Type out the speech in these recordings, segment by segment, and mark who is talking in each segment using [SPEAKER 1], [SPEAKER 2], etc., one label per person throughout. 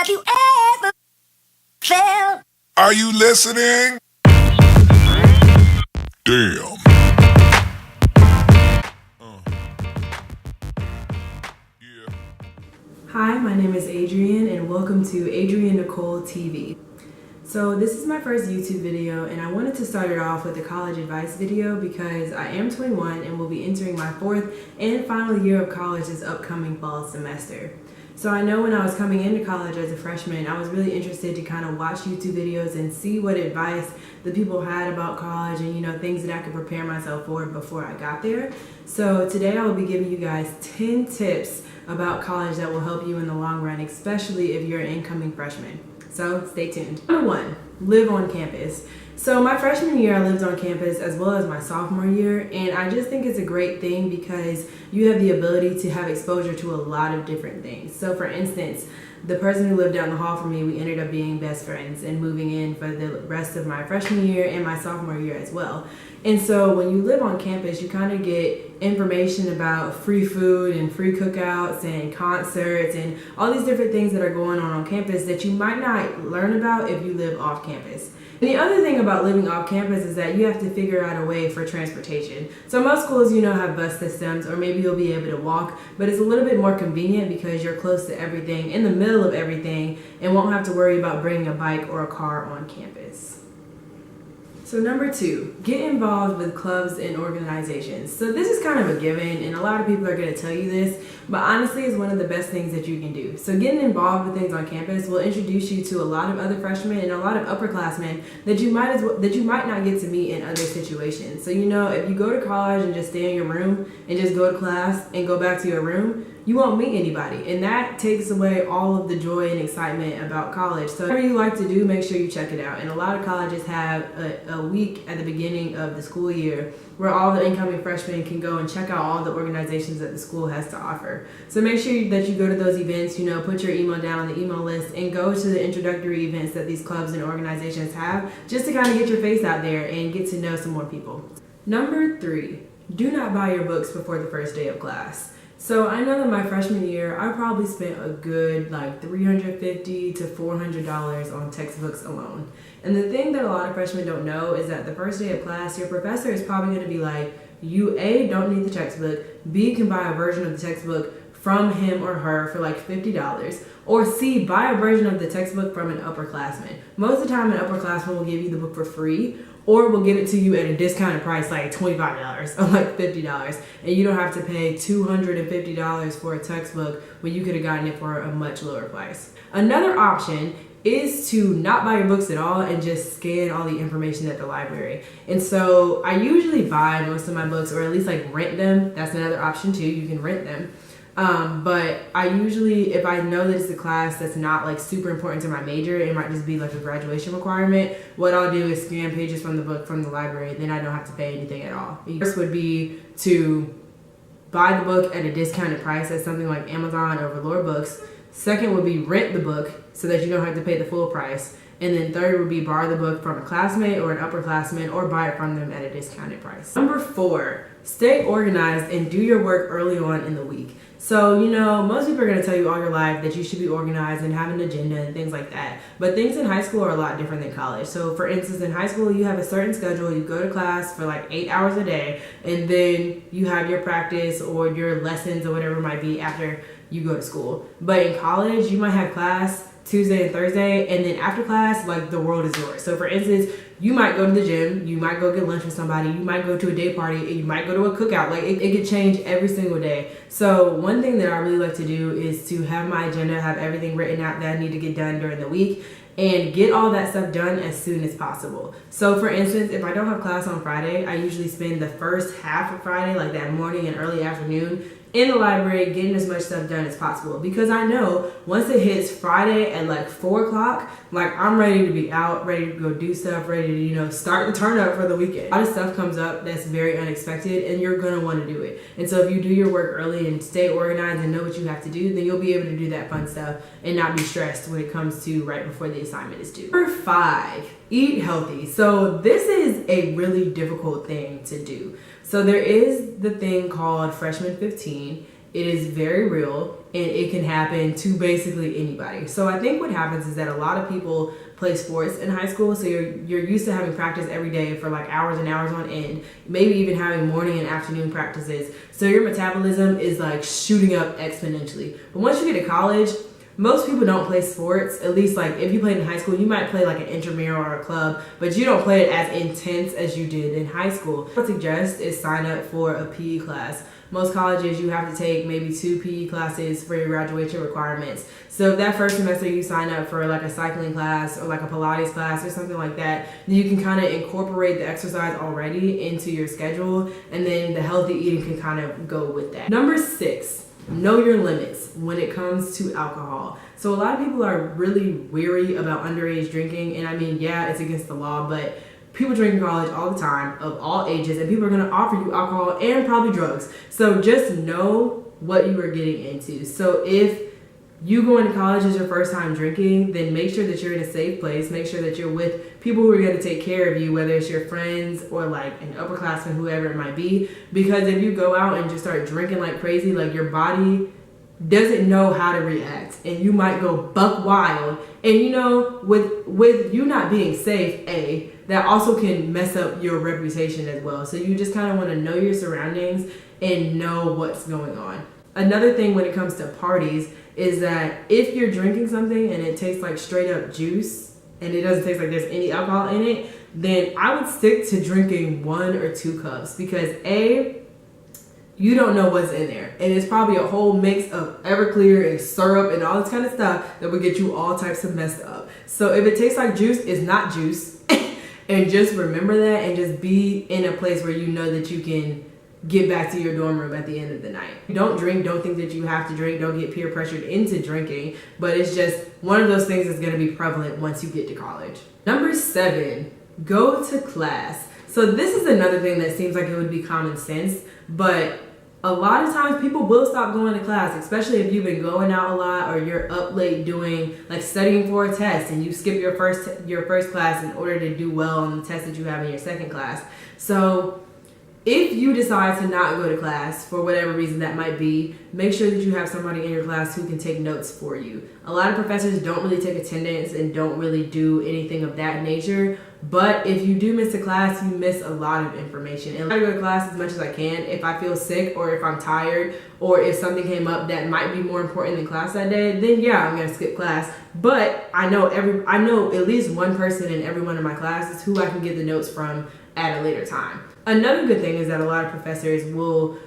[SPEAKER 1] Have you ever felt?
[SPEAKER 2] Are you listening? Damn. Yeah.
[SPEAKER 3] Hi, my name is Adrienne and welcome to Adrienne Nicole TV. So this is my first YouTube video and I wanted to start it off with a college advice video because I am 21 and will be entering my fourth and final year of college this upcoming fall semester. So I know when I was coming into college as a freshman, I was really interested to kind of watch YouTube videos and see what advice the people had about college and things that I could prepare myself for before I got there. So today I will be giving you guys 10 tips about college that will help you in the long run, especially if you're an incoming freshman. So stay tuned. Number 1, live on campus. So my freshman year, I lived on campus as well as my sophomore year, and I just think it's a great thing because you have the ability to have exposure to a lot of different things. So for instance, the person who lived down the hall from me, we ended up being best friends and moving in for the rest of my freshman year and my sophomore year as well. And so when you live on campus, you kind of get information about free food and free cookouts and concerts and all these different things that are going on campus that you might not learn about if you live off campus. And the other thing about living off campus is that you have to figure out a way for transportation. So most schools, have bus systems, or maybe you'll be able to walk, but it's a little bit more convenient because you're close to everything, in the middle of everything, and won't have to worry about bringing a bike or a car on campus. So number 2, get involved with clubs and organizations. So this is kind of a given, and a lot of people are going to tell you this, but honestly it's one of the best things that you can do. So getting involved with things on campus will introduce you to a lot of other freshmen and a lot of upperclassmen that you might not get to meet in other situations. So if you go to college and just stay in your room and just go to class and go back to your room, you won't meet anybody, and that takes away all of the joy and excitement about college. So whatever you like to do, make sure you check it out. And a lot of colleges have a week at the beginning of the school year where all the incoming freshmen can go and check out all the organizations that the school has to offer. So make sure that you go to those events, put your email down on the email list and go to the introductory events that these clubs and organizations have, just to kind of get your face out there and get to know some more people. Number 3, do not buy your books before the first day of class. So I know that my freshman year, I probably spent a good $350 to $400 on textbooks alone. And the thing that a lot of freshmen don't know is that the first day of class, your professor is probably going to be like, you A, don't need the textbook, B, can buy a version of the textbook from him or her for $50, or C, buy a version of the textbook from an upperclassman. Most of the time, an upperclassman will give you the book for free, or will give it to you at a discounted price like $25 or $50, and you don't have to pay $250 for a textbook when you could have gotten it for a much lower price. Another option is to not buy your books at all and just scan all the information at the library. And so I usually buy most of my books, or at least rent them. That's another option too, you can rent them. But I usually, if I know that it's a class that's not super important to my major, it might just be a graduation requirement, what I'll do is scan pages from the book from the library, then I don't have to pay anything at all. The first would be to buy the book at a discounted price at something like Amazon or Valor Books. Second would be rent the book so that you don't have to pay the full price. And then third would be borrow the book from a classmate or an upperclassman, or buy it from them at a discounted price. Number 4, stay organized and do your work early on in the week. So, most people are going to tell you all your life that you should be organized and have an agenda and things like that. But things in high school are a lot different than college. So, for instance, in high school, you have a certain schedule. You go to class for 8 hours a day, and then you have your practice or your lessons or whatever it might be after you go to school. But in college, you might have class Tuesday and Thursday, and then after class, the world is yours. So for instance, you might go to the gym, you might go get lunch with somebody, you might go to a day party, you might go to a cookout. It could change every single day. So one thing that I really like to do is to have my agenda, have everything written out that I need to get done during the week, and get all that stuff done as soon as possible. So for instance, if I don't have class on Friday, I usually spend the first half of Friday, that morning and early afternoon, in the library getting as much stuff done as possible, because I know once it hits Friday at 4 o'clock, I'm ready to be out, ready to go do stuff, ready to start the turn up for the weekend. A lot of stuff comes up that's very unexpected, and you're gonna want to do it. And so if you do your work early and stay organized and know what you have to do, then you'll be able to do that fun stuff and not be stressed when it comes to right before the assignment is due. Number 5, eat healthy. So this is a really difficult thing to do. So there is the thing called Freshman 15, It is very real, and it can happen to basically anybody. So I think what happens is that a lot of people play sports in high school, so you're used to having practice every day for like hours and hours on end, maybe even having morning and afternoon practices. So your metabolism is like shooting up exponentially. But once you get to college, most people don't play sports. At least like if you played in high school, you might play like an intramural or a club, but you don't play it as intense as you did in high school. What I suggest is sign up for a PE class. Most colleges, you have to take maybe 2 PE classes for your graduation requirements. So if that first semester you sign up for like a cycling class or like a Pilates class or something like that, then you can kind of incorporate the exercise already into your schedule, and then the healthy eating can kind of go with that. Number 6, know your limits when it comes to alcohol. So a lot of people are really weary about underage drinking, and I mean, yeah, it's against the law, but people drink in college all the time, of all ages, and people are going to offer you alcohol and probably drugs. So just know what you are getting into. So if you go into college as your first time drinking, then make sure that you're in a safe place. Make sure that you're with people who are going to take care of you, whether it's your friends or like an upperclassman, whoever it might be. Because if you go out and just start drinking like crazy, like your body doesn't know how to react, and you might go buck wild. And you know, with you not being safe, that also can mess up your reputation as well. So you just kind of want to know your surroundings and know what's going on. Another thing when it comes to parties is that if you're drinking something and it tastes like straight up juice and it doesn't taste like there's any alcohol in it, then I would stick to drinking 1 or 2 cups, because you don't know what's in there, and it's probably a whole mix of Everclear and syrup and all this kind of stuff that would get you all types of messed up. So if it tastes like juice, it's not juice. And just remember that, and just be in a place where you know that you can get back to your dorm room at the end of the night. You don't drink, don't think that you have to drink, don't get peer pressured into drinking, but it's just one of those things that's going to be prevalent once you get to college. Number 7, go to class. So this is another thing that seems like it would be common sense, but a lot of times people will stop going to class, especially if you've been going out a lot or you're up late doing like studying for a test and you skip your first class in order to do well on the test that you have in your second class. So if you decide to not go to class for whatever reason that might be, make sure that you have somebody in your class who can take notes for you. A lot of professors don't really take attendance and don't really do anything of that nature. But if you do miss a class, you miss a lot of information. And I go to class as much as I can. If I feel sick or if I'm tired or if something came up that might be more important than class that day, then yeah, I'm gonna skip class. But I know at least one person in every one of my classes who I can get the notes from at a later time. Another good thing is that a lot of professors will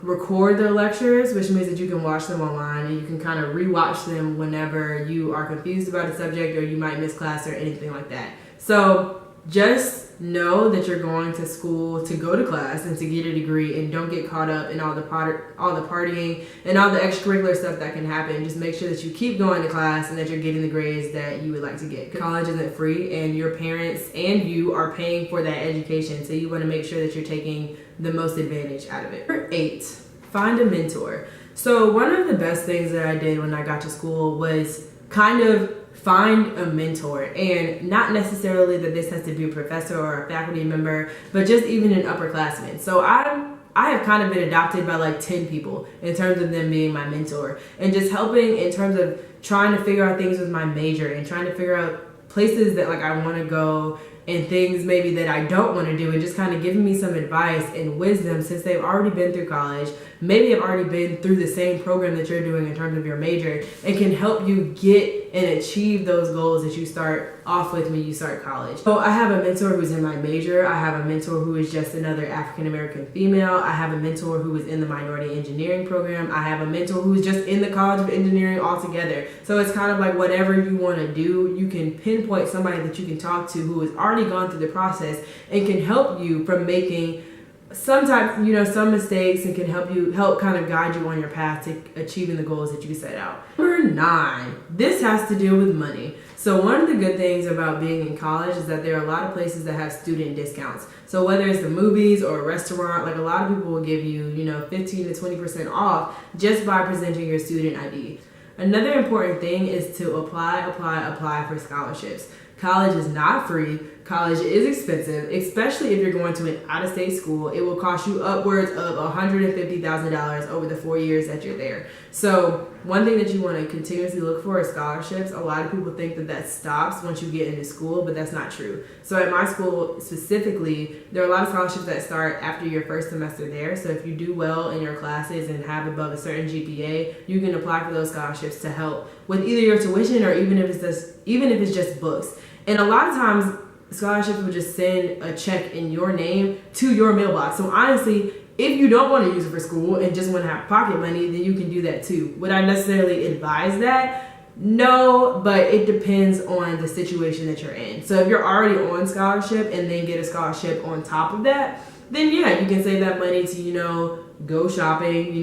[SPEAKER 3] record their lectures, which means that you can watch them online and you can kind of rewatch them whenever you are confused about a subject or you might miss class or anything like that. So just know that you're going to school to go to class and to get a degree, and don't get caught up in all the partying and all the extracurricular stuff that can happen. Just make sure that you keep going to class and that you're getting the grades that you would like to get. College isn't free, and your parents and you are paying for that education, so you want to make sure that you're taking the most advantage out of it. Number 8, find a mentor. So one of the best things that I did when I got to school was kind of find a mentor, and not necessarily that this has to be a professor or a faculty member, but just even an upperclassman. So I have kind of been adopted by like 10 people in terms of them being my mentor, and just helping in terms of trying to figure out things with my major and trying to figure out places that like I want to go and things maybe that I don't want to do, and just kind of giving me some advice and wisdom since they've already been through college, maybe have already been through the same program that you're doing in terms of your major, and can help you get and achieve those goals that you start off with when you start college. So I have a mentor who's in my major. I have a mentor who is just another African American female. I have a mentor who is in the minority engineering program. I have a mentor who's just in the College of Engineering altogether. So it's kind of like whatever you want to do, you can pinpoint somebody that you can talk to who has already gone through the process and can help you from making sometimes, some mistakes, and can help kind of guide you on your path to achieving the goals that you set out. Number 9, this has to do with money. So one of the good things about being in college is that there are a lot of places that have student discounts. So whether it's the movies or a restaurant, like a lot of people will give you, 15 to 20% off just by presenting your student ID. Another important thing is to apply for scholarships. College is not free. College is expensive, especially if you're going to an out-of-state school. It will cost you upwards of $150,000 over the 4 years that you're there. So one thing that you want to continuously look for is scholarships. A lot of people think that that stops once you get into school, but that's not true. So at my school specifically, there are a lot of scholarships that start after your first semester there. So if you do well in your classes and have above a certain GPA, you can apply for those scholarships to help with either your tuition or even if it's just books. And a lot of times, scholarships will just send a check in your name to your mailbox. So honestly, if you don't want to use it for school and just want to have pocket money, then you can do that too. Would I necessarily advise that? No, but it depends on the situation that you're in. So if you're already on scholarship and then get a scholarship on top of that, then yeah, you can save that money to, go shopping,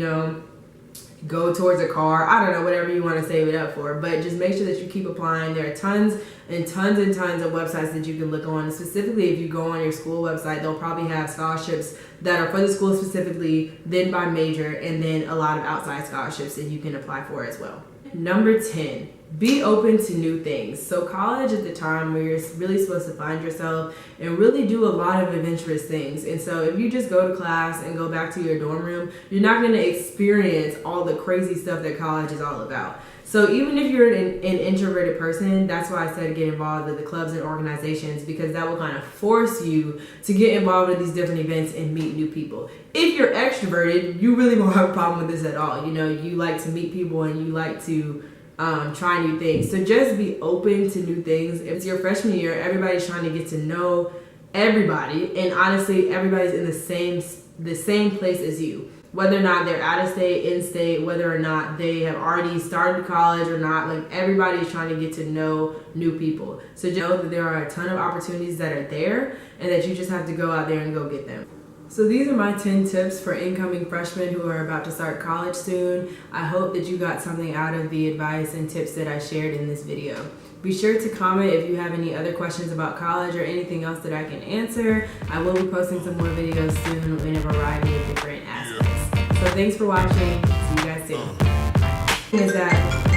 [SPEAKER 3] go towards a car. I don't know, whatever you want to save it up for. But just make sure that you keep applying. There are tons and tons and tons of websites that you can look on. And specifically, if you go on your school website, they'll probably have scholarships that are for the school specifically, then by major, and then a lot of outside scholarships that you can apply for as well. Number 10, be open to new things. So college is the time where you're really supposed to find yourself and really do a lot of adventurous things. And so if you just go to class and go back to your dorm room, you're not going to experience all the crazy stuff that college is all about. So even if you're an introverted person, that's why I said get involved with the clubs and organizations, because that will kind of force you to get involved with these different events and meet new people. If you're extroverted, you really won't have a problem with this at all. You like to meet people and you like to try new things. So just be open to new things. If it's your freshman year, everybody's trying to get to know everybody, and honestly, everybody's in the same place as you. Whether or not they're out of state, in state, whether or not they have already started college or not, everybody's trying to get to know new people. So just know that there are a ton of opportunities that are there and that you just have to go out there and go get them. So these are my 10 tips for incoming freshmen who are about to start college soon. I hope that you got something out of the advice and tips that I shared in this video. Be sure to comment if you have any other questions about college or anything else that I can answer. I will be posting some more videos soon in a variety of different aspects. So thanks for watching. See you guys soon. Is that